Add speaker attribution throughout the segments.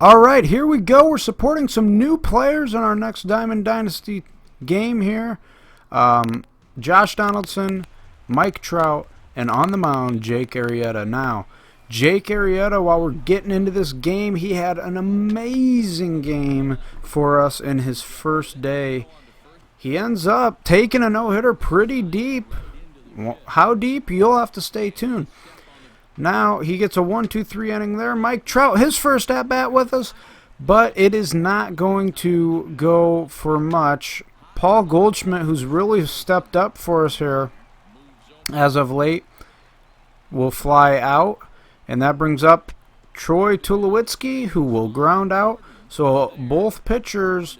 Speaker 1: All right, here we go. We're supporting some new players in our next Diamond Dynasty game here. Josh Donaldson, Mike Trout, and on the mound, Jake Arrieta. Now, Jake Arrieta, while we're getting into this game, he had an amazing game for us in his first day. He ends up taking a no-hitter pretty deep. How deep? You'll have to stay tuned. Now, he gets a 1-2-3 inning there. Mike Trout, his first at-bat with us, but it is not going to go for much. Paul Goldschmidt, who's really stepped up for us here as of late, will fly out, and that brings up Troy Tulowitzki, who will ground out. So both pitchers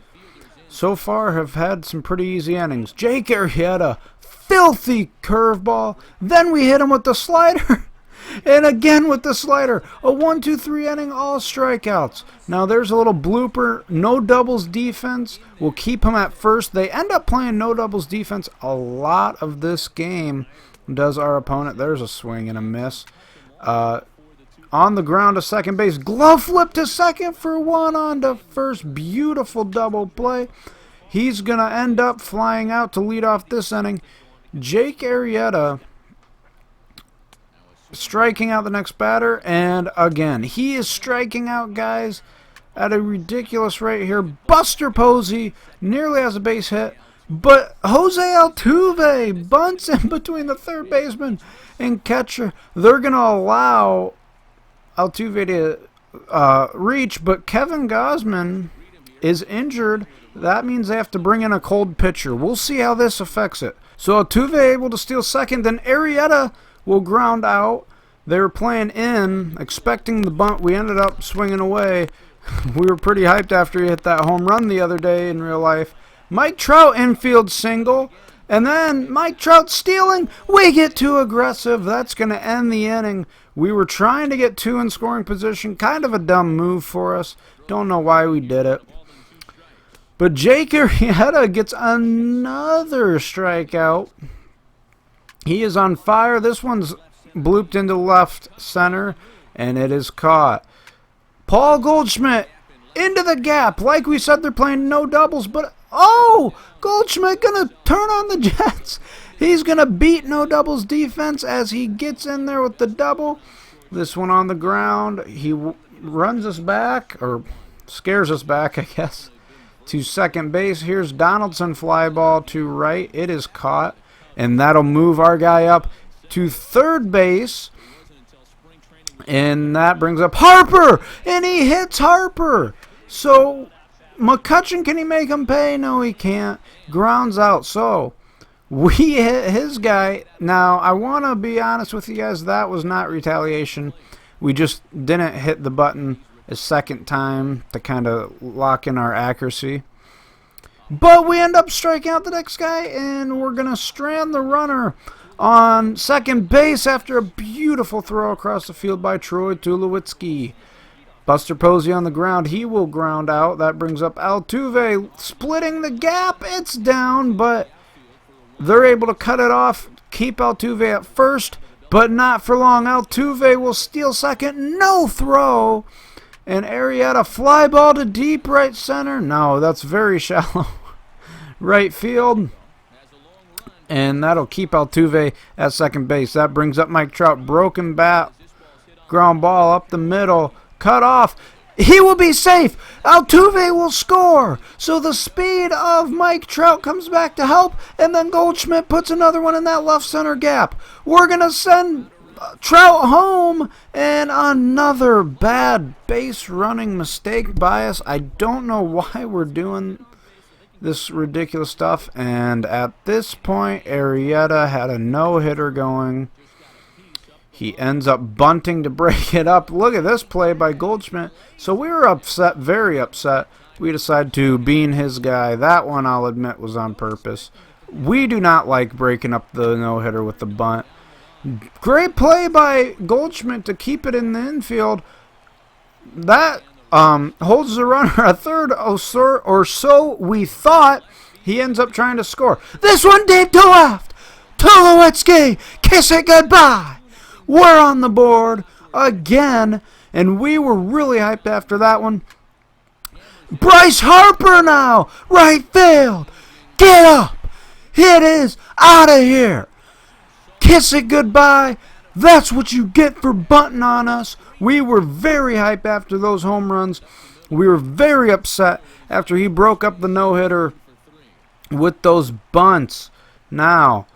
Speaker 1: so far have had some pretty easy innings. Jake Arrieta, filthy curveball. Then we hit him with the slider. And again with the slider. A 1-2-3 inning, all strikeouts. Now there's a little blooper. No doubles defense will keep him at first. They end up playing no doubles defense a lot of this game, does our opponent. There's a swing and a miss. On the ground to second base. Glove flip to second for one, on to first. Beautiful double play. He's going to end up flying out to lead off this inning. Jake Arrieta striking out the next batter, and again, he is striking out guys at a ridiculous rate here. Buster Posey nearly has a base hit, but Jose Altuve bunts in between the third baseman and catcher. They're going to allow Altuve to reach, but Kevin Gausman is injured. That means they have to bring in a cold pitcher. We'll see how this affects it. So Altuve able to steal second, then Arrieta will ground out. They were playing in, expecting the bunt. We ended up swinging away. We were pretty hyped after he hit that home run the other day in real life. Mike Trout infield single, and then Mike Trout stealing. We get too aggressive. That's going to end the inning. We were trying to get two in scoring position. Kind of a dumb move for us. Don't know why we did it. But Jake Arrieta gets another strikeout. He is on fire. This one's blooped into left center, and it is caught. Paul Goldschmidt into the gap. Like we said, they're playing no doubles, but oh, Goldschmidt going to turn on the Jets. He's going to beat no doubles defense as he gets in there with the double. This one on the ground. He runs us back, or scares us back, I guess, to second base. Here's Donaldson, fly ball to right. It is caught, and that'll move our guy up to third base. And that brings up Harper, and he hits Harper. So McCutchen, can he make him pay? No, he can't. Grounds out. So we hit his guy. Now, I want to be honest with you guys, that was not retaliation. We just didn't hit the button a second time to kind of lock in our accuracy. But we end up striking out the next guy, and we're going to strand the runner on second base after a beautiful throw across the field by Troy Tulowitzki. Buster Posey on the ground. He will ground out. That brings up Altuve, splitting the gap. It's down, but they're able to cut it off, keep Altuve at first, but not for long. Altuve will steal second. No throw. And Arrieta, fly ball to deep right center. No, that's very shallow. Right field. And that'll keep Altuve at second base. That brings up Mike Trout. Broken bat. Ground ball up the middle. Cut off. He will be safe. Altuve will score. So the speed of Mike Trout comes back to help. And then Goldschmidt puts another one in that left center gap. We're going to send Trout home, and another bad base running mistake by us. I don't know why we're doing this ridiculous stuff, and at this point Arrieta had a no-hitter going. He ends up bunting to break it up. Look at this play by Goldschmidt. So we were upset, very upset. We decided to bean his guy. That one, I'll admit, was on purpose. We do not like breaking up the no-hitter with the bunt. Great play by Goldschmidt to keep it in the infield. That holds the runner a third, or so we thought. He ends up trying to score. This one deep to left. Tulowitzki, kiss it goodbye. We're on the board again. and we were really hyped after that one. Bryce Harper now, right field. Get up. It is out of here. Kiss it goodbye. That's what you get for bunting on us. We were very hyped after those home runs. We were very upset after he broke up the no-hitter with those bunts. Now,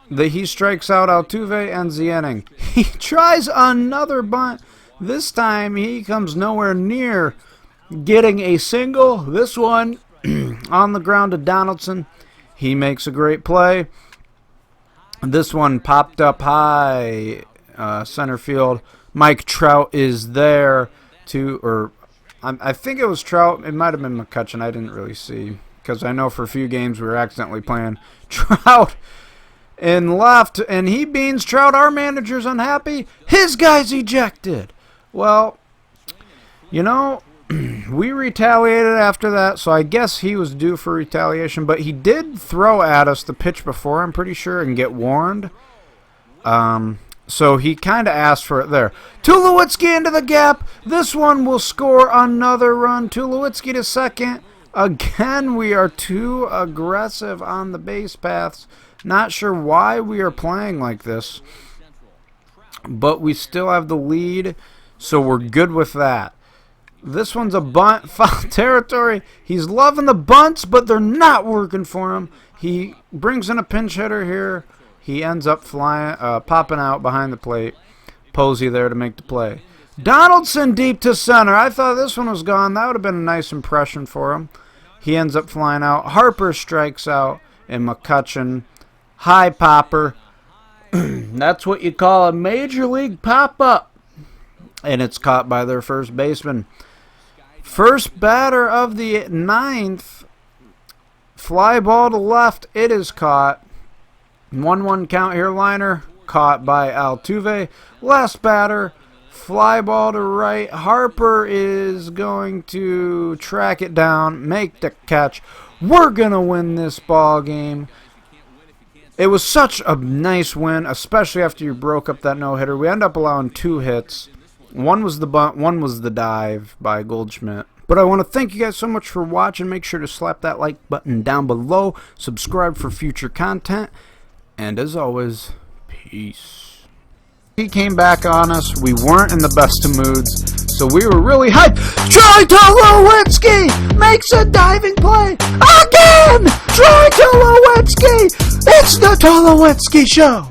Speaker 1: he strikes out Altuve, ends the inning. He tries another bunt. This time he comes nowhere near getting a single. This one on the ground to Donaldson. He makes a great play. This one popped up high center field. Mike Trout is there I think it was Trout. It might have been McCutchen. I didn't really see because I know for a few games we were accidentally playing Trout in left, and he beans Trout. Our manager's unhappy. His guy's ejected. Well, you know, we retaliated after that, so I guess he was due for retaliation, but he did throw at us the pitch before, I'm pretty sure, and get warned. So he kind of asked for it there. Tulowitzki into the gap. This one will score another run. Tulowitzki to second. Again, we are too aggressive on the base paths. Not sure why we are playing like this, but we still have the lead, so we're good with that. This one's a bunt, foul territory. He's loving the bunts, but they're not working for him. He brings in a pinch hitter here. He ends up popping out behind the plate. Posey there to make the play. Donaldson deep to center. I thought this one was gone. That would have been a nice impression for him. He ends up flying out. Harper strikes out, and McCutchen, high popper. That's what you call a major league pop-up. And it's caught by their first baseman. First batter of the ninth. Fly ball to left. It is caught. 1-1 count here. Liner caught by Altuve. Last batter. Fly ball to right. Harper is going to track it down. Make the catch. We're going to win this ball game. It was such a nice win, especially after you broke up that no-hitter. We end up allowing 2 hits. One was the bunt, one was the dive by Goldschmidt. But I want to thank you guys so much for watching. Make sure to slap that like button down below. Subscribe for future content. And as always, peace. He came back on us. We weren't in the best of moods, so we were really hyped. Troy Tulowitzki makes a diving play again. Troy Tulowitzki. It's the Tulowitzki Show.